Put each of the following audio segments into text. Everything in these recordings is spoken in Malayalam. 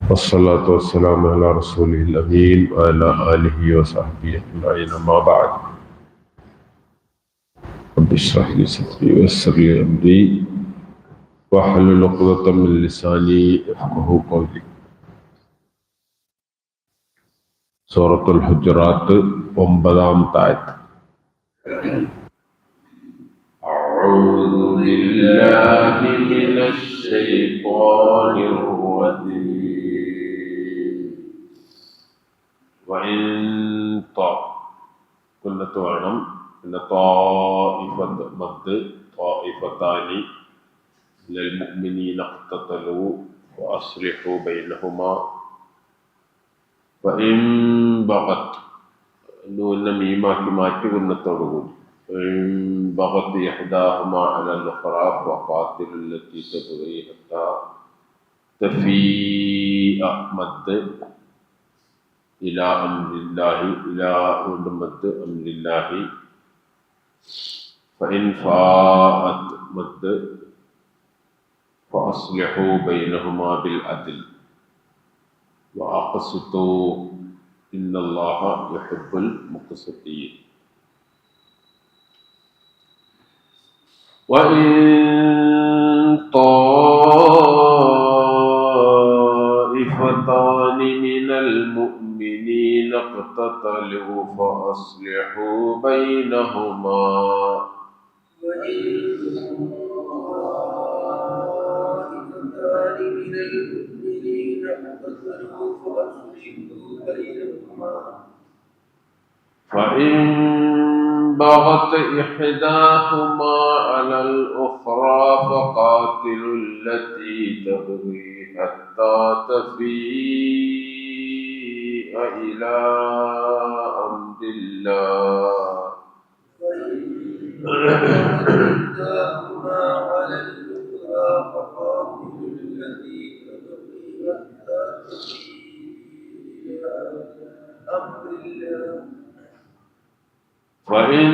والصلاة والسلام على رسوله الأمين وعلى آله وصحبه أجمعين أما بعد رب اشرح لي صدري ويسر لي أمري واحلل عقدة من لساني يفقهوا قولي. സൂറത്തുൽ ഹുജറാത്ത് 9-ാമത്തെ ആയത്ത്. أعوذ بالله من الشيطان الرجيم وإن كنا تعلم أن طائفة مد طائفتان للمؤمنين اقتتلوا وأصلحوا بينهما فإن بغت نون ميما كما كنا تعلمون فإن بغت إحداهما على الأخرى فقاتلوا التي تبغي حتى تفيء مد إلى أمر الله إلى مد أمر الله فإن فاءت مد فأصلحوا بينهما بالعدل وأقسطوا إن الله يحب المقسطين. وإن طائفتان من المؤمنين اقتتلوا فأصلحوا بينهما فإن بغت إحداهما على الأخرى فقاتلوا التي تبغي حتى تفيء إلى أمر الله فإن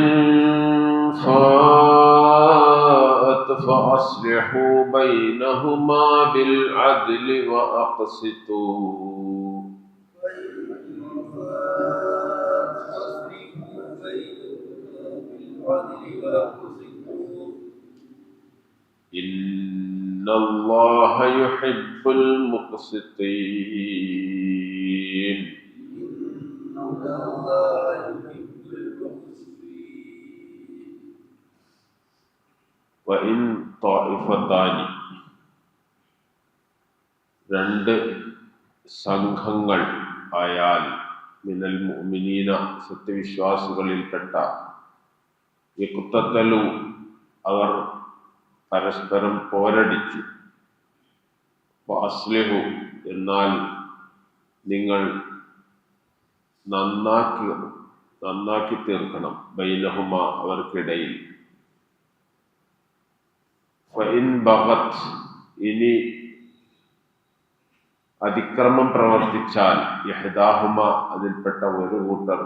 فاءت فأصلحوا بينهما بالعدل وأقسطوا إن الله يحب المقسطين. وإن طائفتان രണ്ട് സംഘങ്ങൾ ആയാൽ മിനൽ മുഅ്മിനീന സത്യവിശ്വാസികളിൽപ്പെട്ട ഇഖ്തതലു അവർ പരസ്പരം പോരടിച്ചു ഫഅസ്ലിഹു എന്നാൽ നിങ്ങൾ നന്നാക്കി തീർക്കണം ബൈനഹുമ അവർക്കിടയിൽ. ഫഇൻ ബഗത് ഇനി അതിക്രമം പ്രവർത്തിച്ചാൽ ഇഹ്ദാഹുമ അതിൽപ്പെട്ട ഒരു കൂട്ടർ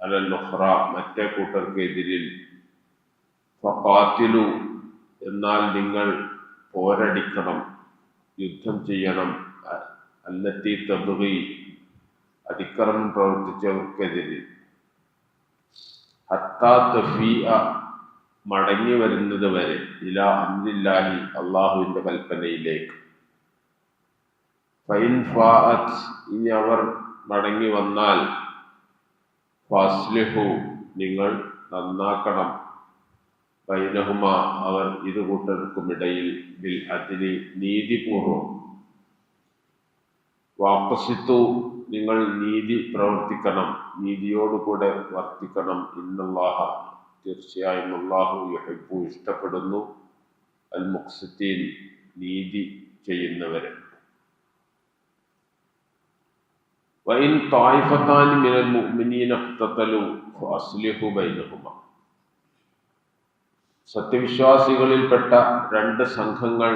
അലൽ ഉഖ്റ മറ്റേ കൂട്ടർക്കെതിരിൽ ഫഖാതിലു എന്നാൽ നിങ്ങൾ പോരടിക്കണം യുദ്ധം ചെയ്യണം അല്ലത്തി തബ്ഗി അതിക്രമം പ്രവർത്തിച്ചവർക്കെതിരെ ഹത്താ തഫീഅ മടങ്ങി വരുന്നത് വരെ ഇലാ അംരില്ലാഹി അള്ളാഹുവിന്റെ കൽപ്പനയിലേക്ക്. ഫൈൻ ഫാഅത് ഇനി അവർ മടങ്ങി വന്നാൽ ഫാസ്ലിഹു നിങ്ങൾ നന്നാക്കണം ബൈനഹുമ അവർ ഇരു കൂട്ടർക്കുമിടയിൽ ബിൽ അദ്ലി നീതിപൂർവം വഖ്സിതു നിങ്ങൾ നീതി പ്രവർത്തിക്കണം നീതിയോടുകൂടെ വർത്തിക്കണം. ഇന്നല്ലാഹ തീർച്ചയായും അല്ലാഹു യുഹിബ്ബു ഇഷ്ടപ്പെടുന്നു അൽ മുഖ്സിതീൻ നീതി ചെയ്യുന്നവരെ. വഇൻ ത്വായിഫതാനി മിനൽ മുഅ്മിനീന ഇഖ്തതലു ഫഅസ്ലിഹു ബൈനഹുമ സത്യവിശ്വാസികളിൽപ്പെട്ട രണ്ട് സംഘങ്ങൾ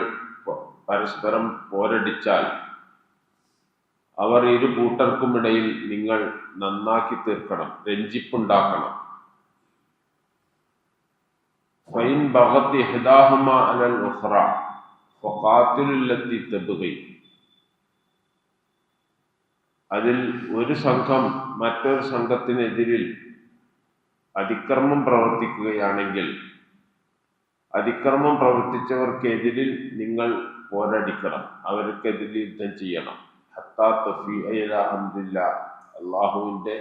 പരസ്പരം പോരടിച്ചാൽ അവർ ഇരു കൂട്ടർക്കുമിടയിൽ നിങ്ങൾ നന്നാക്കി തീർക്കണം രഞ്ജിപ്പുണ്ടാക്കണം. ഫൈൻ ബഗത് ഇഹ്ദാഹുമാ അലൽ ഉഖ്റ ഫഖാതിലുൽ ലത്തി തബ്ഗി അതിൽ ഒരു സംഘം മറ്റൊരു സംഘത്തിനെതിരിൽ അതിക്രമം പ്രവർത്തിക്കുകയാണെങ്കിൽ അതിക്രമം പ്രവർത്തിച്ചവർക്കെതിരിൽ നിങ്ങൾ പോരടിക്കണം, അവർക്കെതിരിൽ യുദ്ധം ചെയ്യണം. ഹത്താ തഫീഅ ഇലാ അംരില്ലാഹ്, അള്ളാഹുവിൻ്റെ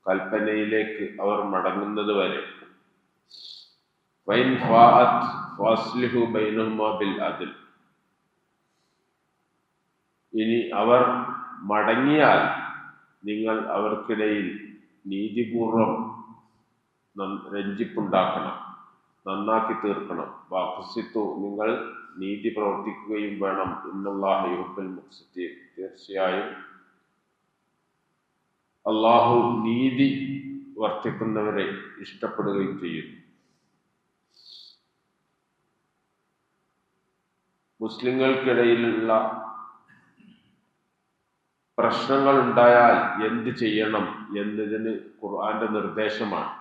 കൽപ്പനയിലേക്ക് അവർ മടങ്ങുന്നത് വരെ. ഫൈൻ ഫാഅത് ഫാസ്ലിഹു ബൈനഹുമാ ബിൽ അദ്ൽ, ഇനി അവർ മടങ്ങിയാൽ നിങ്ങൾ അവർക്കിടയിൽ നീതിപൂർവം രഞ്ജിപ്പുണ്ടാക്കണം, നന്നാക്കി തീർക്കണം. വഖ്സിത്തു, നിങ്ങൾ നീതി പ്രവർത്തിക്കുകയും വേണം. ഇന്നല്ലാഹ യുഹിബ്ബുൽ മുഖ്സിതീൻ, തീർച്ചയായും അള്ളാഹു നീതി വർത്തിക്കുന്നവരെ ഇഷ്ടപ്പെടുകയും ചെയ്യുന്നു. മുസ്ലിങ്ങൾക്കിടയിലുള്ള പ്രശ്നങ്ങൾ ഉണ്ടായാൽ എന്ത് ചെയ്യണം എന്നതിന് ഖുർആന്റെ നിർദ്ദേശമാണ്.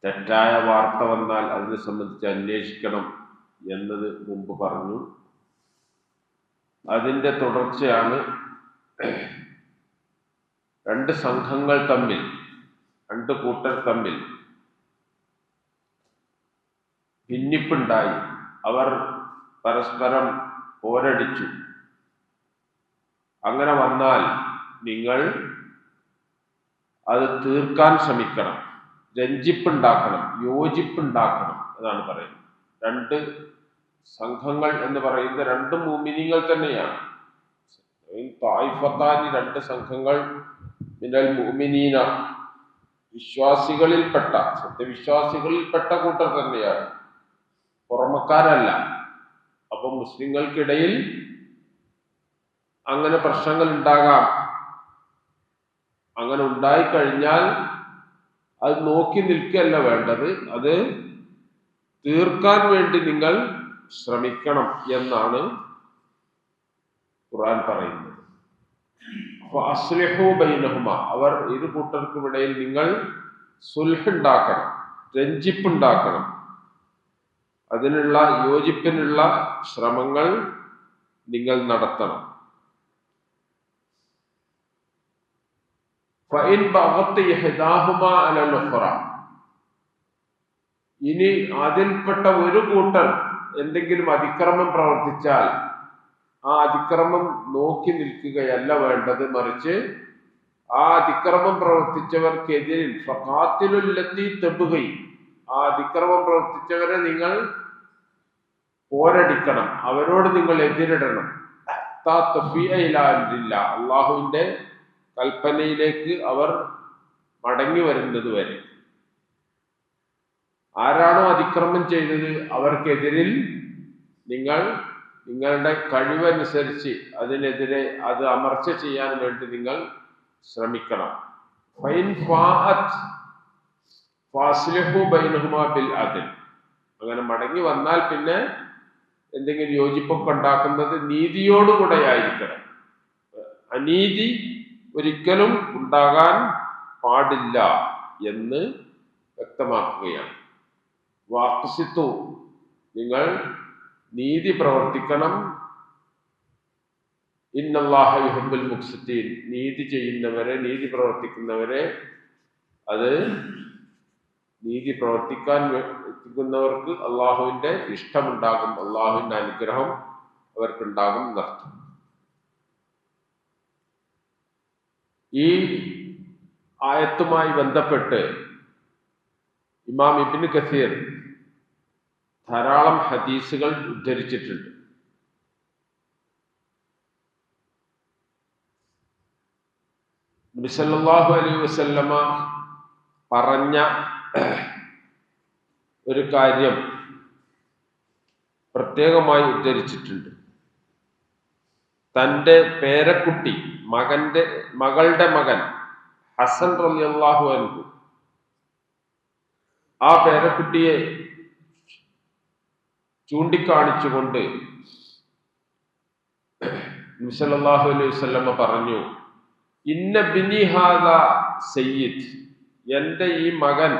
തെറ്റായ വാർത്ത വന്നാൽ അതിനെ സംബന്ധിച്ച് അന്വേഷിക്കണം എന്നത് മുമ്പ് പറഞ്ഞു. അതിൻ്റെ തുടർച്ചയാണ് രണ്ട് സംഘങ്ങൾ തമ്മിൽ, രണ്ട് കൂട്ടർ തമ്മിൽ ഭിന്നിപ്പുണ്ടായി, അവർ പരസ്പരം പോരടിച്ചു. അങ്ങനെ വന്നാൽ നിങ്ങൾ അത് തീർക്കാൻ ശ്രമിക്കണം, രഞ്ജിപ്പുണ്ടാക്കണം, യോജിപ്പുണ്ടാക്കണം എന്നാണ് പറയുന്നത്. രണ്ട് സംഘങ്ങൾ എന്ന് പറയുന്നത് രണ്ടും മുഅ്മിനീങ്ങൾ തന്നെയാണ്. തായിഫത്താനി, രണ്ട് സംഘങ്ങൾ, മിനൽ മുഅ്മിനീന, വിശ്വാസികളിൽപ്പെട്ട, സത്യവിശ്വാസികളിൽപ്പെട്ട കൂട്ടർ തന്നെയാണ്, പുറമക്കാരല്ല. അപ്പൊ മുസ്ലിങ്ങൾക്കിടയിൽ അങ്ങനെ പ്രശ്നങ്ങൾ ഉണ്ടാകാം. അങ്ങനെ ഉണ്ടായിക്കഴിഞ്ഞാൽ അത് നോക്കി നിൽക്കുകയല്ല വേണ്ടത്, അത് തീർക്കാൻ വേണ്ടി നിങ്ങൾ ശ്രമിക്കണം എന്നാണ് ഖുർആൻ പറയുന്നത്. ഫഅസ്ലിഹു ബൈനഹുമാ, അവർ ഇരു കൂട്ടർക്കുമിടയിൽ നിങ്ങൾ സുൽഹ് ഉണ്ടാക്കണം, രഞ്ജിപ്പുണ്ടാക്കണം, അതിനുള്ള യോജിപ്പിനുള്ള ശ്രമങ്ങൾ നിങ്ങൾ നടത്തണം. ഫഇൻ ബഗത് ഇഹ്ദാഹുമാ അലൽ ഉഖ്റ, ഇനി അതിൽപ്പെട്ട ഒരു കൂട്ടർ എന്തെങ്കിലും അതിക്രമം പ്രവർത്തിച്ചാൽ ആ അതിക്രമം നോക്കി നിൽക്കുകയല്ല വേണ്ടത്, മറിച്ച് ആ അതിക്രമം പ്രവർത്തിച്ചവർക്കെതിരിൽ ഫഖാത്തിലുല്ലത്തി തബ്ഗി, ആ അതിക്രമം പ്രവർത്തിച്ചവരെ നിങ്ങൾ പോരടിക്കണം, അവരോട് നിങ്ങൾ എതിരിടണം. ഹത്താ തഫീഅ ഇലാ അംരില്ലാഹ്, അള്ളാഹുവിൻ്റെ കൽപ്പനയിലേക്ക് അവർ മടങ്ങി വരുന്നത് വരെ. ആരാണോ അതിക്രമം ചെയ്തത് അവർക്കെതിരിൽ നിങ്ങൾ നിങ്ങളുടെ കഴിവനുസരിച്ച് അതിനെതിരെ അത് അമർച്ച ചെയ്യാൻ വേണ്ടി നിങ്ങൾ ശ്രമിക്കണം. ഫൈൻ ഫാഅത് ഫാസ്ലിഹു ബൈനഹുമാ ബിൽ അദ്ൽ, അങ്ങനെ മടങ്ങി വന്നാൽ പിന്നെ എന്തെങ്കിലും യോജിപ്പൊക്കെ ഉണ്ടാക്കുന്നത് നീതിയോടുകൂടെ ആയിരിക്കണം. അനീതി ഒരിക്കലും ഉണ്ടാകാൻ പാടില്ല എന്ന് വ്യക്തമാക്കുകയാണ്. വഖ്സിത്തു, നിങ്ങൾ നീതി പ്രവർത്തിക്കണം. ഇന്നല്ലാഹ യുഹിബ്ബുൽ മുഖ്സിതീൻ, നീതി ചെയ്യുന്നവരെ, നീതി പ്രവർത്തിക്കുന്നവരെ, അത് നീതി പ്രവർത്തിക്കുന്നവർക്ക് അള്ളാഹുവിൻ്റെ ഇഷ്ടമുണ്ടാകും, അള്ളാഹുവിൻ്റെ അനുഗ്രഹം അവർക്കുണ്ടാകും എന്നർത്ഥം. ഈ ആയത്തുമായി ബന്ധപ്പെട്ട് ഇമാം ഇബ്നു കസീർ ധാരാളം ഹദീസുകൾ ഉദ്ധരിച്ചിട്ടുണ്ട്. നബി സല്ലല്ലാഹു അലൈഹി വസല്ലമ പറഞ്ഞ ഒരു കാര്യം പ്രത്യേകമായി ഉദ്ധരിച്ചിട്ടുണ്ട്. തൻ്റെ പേരക്കുട്ടി, മകളുടെ മകൻ ഹസൻ റളിയല്ലാഹു അൻഹു, ആ പേരക്കുട്ടിയെ ചൂണ്ടിക്കാണിച്ചുകൊണ്ട് നബി സല്ലല്ലാഹു അലൈഹി വസല്ലമ പറഞ്ഞു, ഇന്ന ബിനി ഹാദാ സയ്യിദ്, എൻ്റെ ഈ മകൻ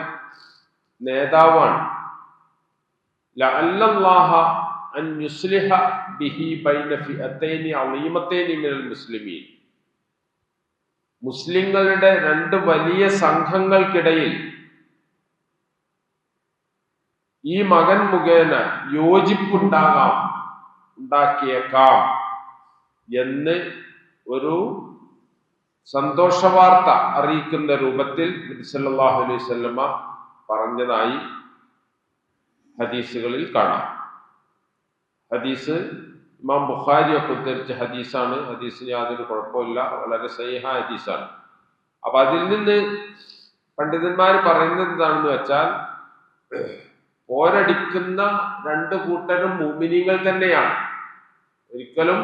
നേതാവാണ്. ലഅല്ലല്ലാഹ അൻ യുസ്ലിഹ ബിഹി ബൈന ഫിഅത്തൈനി അളീമത്തൈനി മിനൽ മുസ്ലിമീൻ. മുസ്ലിങ്ങളുടെ രണ്ട് വലിയ സംഘങ്ങൾക്കിടയിൽ ഈ മകൻ മുഖേന ഉണ്ടാക്കിയേക്കാം എന്ന് ഒരു സന്തോഷവാർത്ത അറിയിക്കുന്ന രൂപത്തിൽ നബി സല്ലല്ലാഹു അലൈഹി വസല്ലമ പറഞ്ഞതായി ഹദീസുകളിൽ കാണാം. ഹദീസ് ഇമാം ബുഖാരി ഒക്കെ ഉദ്ധരിച്ച ഹദീസാണ്. ഹദീസിന് യാതൊരു കുഴപ്പമില്ല, വളരെ സഹീഹ ഹദീസാണ്. അപ്പൊ അതിൽ നിന്ന് പണ്ഡിതന്മാർ പറയുന്നത് എന്താണെന്ന് വെച്ചാൽ, പോരടിക്കുന്ന രണ്ട് കൂട്ടരും മുഅ്മിനീങ്ങൾ തന്നെയാണ്. ഒരിക്കലും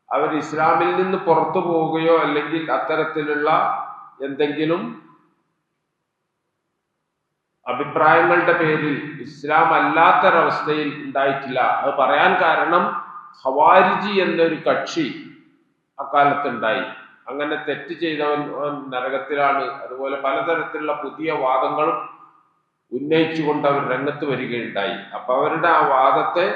അവർ ഇസ്ലാമിൽ നിന്ന് പുറത്തു പോവുകയോ അല്ലെങ്കിൽ അത്തരത്തിലുള്ള എന്തെങ്കിലും അഭിപ്രായങ്ങളുടെ പേരിൽ ഇസ്ലാം അല്ലാത്തൊരവസ്ഥയിൽ ഉണ്ടായിട്ടില്ല. അത് പറയാൻ കാരണം ഖവാരിജി എന്നൊരു കക്ഷി അക്കാലത്തുണ്ടായി. അങ്ങനെ തെറ്റ് ചെയ്തവൻ നരകത്തിലാണ്, അതുപോലെ പലതരത്തിലുള്ള പുതിയ വാദങ്ങളും ഉന്നയിച്ചുകൊണ്ട് അവർ രംഗത്ത് വരികയുണ്ടായി. അപ്പൊ അവരുടെ ആ വാദത്തെ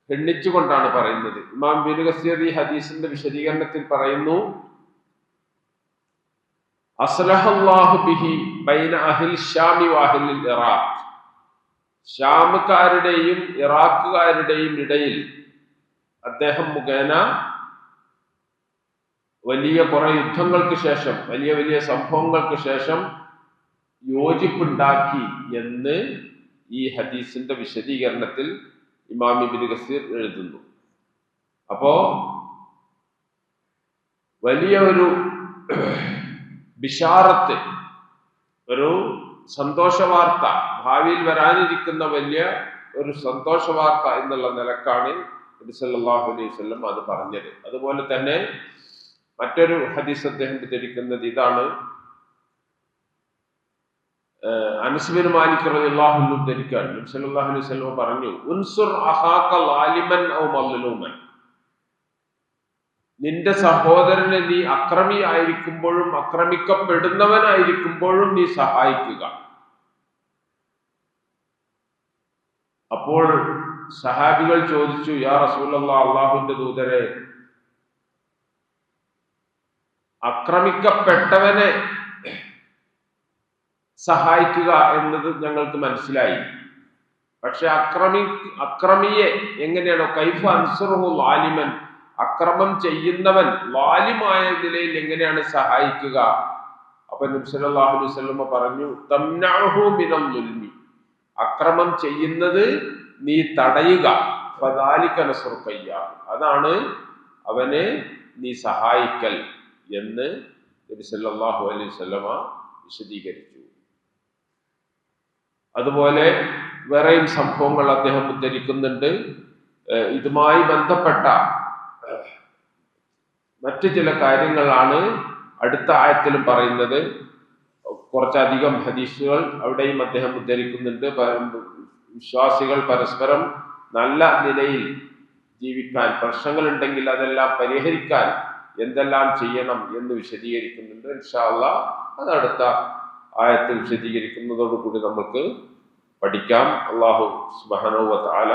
ഖണ്ഡിച്ചുകൊണ്ടാണ് പറയുന്നത്. ഇമാം ഇബ്നു കസീർ ഈ ഹദീസിന്റെ വിശദീകരണത്തിൽ പറയുന്നു, അസ്ലഹല്ലാഹു ബിഹി ബൈന അഹ്ലി ശാമി വഅഹ്ലിൽ ഇറാഖ്. ഷാമുകാരുടെയും ഇറാഖുകാരുടെയും ഇടയിൽ അദ്ദേഹം മുഖേന വലിയ കുറെ യുദ്ധങ്ങൾക്ക് ശേഷം, വലിയ വലിയ സംഭവങ്ങൾക്ക് ശേഷം യോജിപ്പുണ്ടാക്കി എന്ന് ഈ ഹദീസിന്റെ വിശദീകരണത്തിൽ ഇമാം ഇബ്നു കസീർ എഴുതുന്നു. അപ്പോ വലിയ ഒരു ബിഷാറത്ത്, ഒരു സന്തോഷവാർത്ത, ഭാവിയിൽ വരാനിരിക്കുന്ന വലിയ ഒരു സന്തോഷവാർത്ത എന്നുള്ള നിലക്കാണ് നബി സല്ലല്ലാഹു അലൈഹി വസല്ലം അത് പറഞ്ഞത്. അതുപോലെ തന്നെ മറ്റൊരു ഹദീസ് അദ്ദേഹം ഉദ്ധരിക്കുന്നത് ഇതാണ്. അനസ് ബിൻ മാലിക് റളിയല്ലാഹു അൻഹു ഉദ്ധരിക്കുകയാണ്, നബി സല്ലല്ലാഹു അലൈഹി വസല്ലം പറഞ്ഞു, ഉൻസുർ അഖാക ലാലിമൻ ഔ മദ്ലൂമൻ. നിന്റെ സഹോദരനെ നീ അക്രമി ആയിരിക്കുമ്പോഴും ആക്രമിക്കപ്പെടുന്നവനായിരിക്കുമ്പോഴും നീ സഹായിക്കുക. അപ്പോൾ സഹാബികൾ ചോദിച്ചു, യാ റസൂലല്ലാഹ്, അല്ലാഹുവിന്റെ ദൂതരെ, ആക്രമിക്കപ്പെട്ടവനെ സഹായിക്കുക എന്നത് ഞങ്ങൾക്ക് മനസ്സിലായി, പക്ഷെ അക്രമിയെ എങ്ങനെയാണോ, കൈഫ അൻസുറുഹു ലാലിമൻ, അക്രമം ചെയ്യുന്നവൻ ലാലിമായ നിലയിൽ എങ്ങനെയാണ് സഹായിക്കുക? അപ്പൊ നബി സല്ലല്ലാഹു അലൈഹി വസല്ലം പറഞ്ഞു, തംനഉഹു മിനൽ ളുൽമി, അക്രമം ചെയ്യുന്നത് നീ തടയുക, ഫദാലിക നസ്റുകയ്യ, അതാണ് അവനെ നീ സഹായിക്കൽ എന്ന് നബി സല്ലല്ലാഹു അലൈഹി വസല്ലം വിശദീകരിച്ചു. അതുപോലെ വേറെയും സംഭവങ്ങൾ അദ്ദേഹം ഉദ്ധരിക്കുന്നുണ്ട്. ഇതുമായി ബന്ധപ്പെട്ട മറ്റു ചില കാര്യങ്ങളാണ് അടുത്ത ആയത്തിലും പറയുന്നത്. കുറച്ചധികം ഹദീസുകൾ അവിടെയും അദ്ദേഹം ഉദ്ധരിക്കുന്നുണ്ട്. വിശ്വാസികൾ പരസ്പരം നല്ല നിലയിൽ ജീവിക്കാൻ, പ്രശ്നങ്ങളുണ്ടെങ്കിൽ അതെല്ലാം പരിഹരിക്കാൻ എന്തെല്ലാം ചെയ്യണം എന്ന് വിശദീകരിക്കുന്നുണ്ട്. ഇൻഷാ അല്ലാഹ് അത് അടുത്ത ആയത്ത് വിശദീകരിക്കുന്നതോടുകൂടി നമുക്ക് പഠിക്കാം. അല്ലാഹു സുബ്ഹാനഹു വ തആല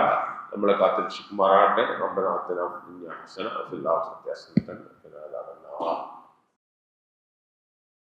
നമ്മളെ കാത്തിരക്ഷിക്കുമാറാകട്ടെ. റബ്ബനാ ആതിനാ ഫിദ്ദുനിയ ഹസന വഫിൽ ആഖിറതി ഹസനതൻ വഖിനാ അദാബന്നാർ.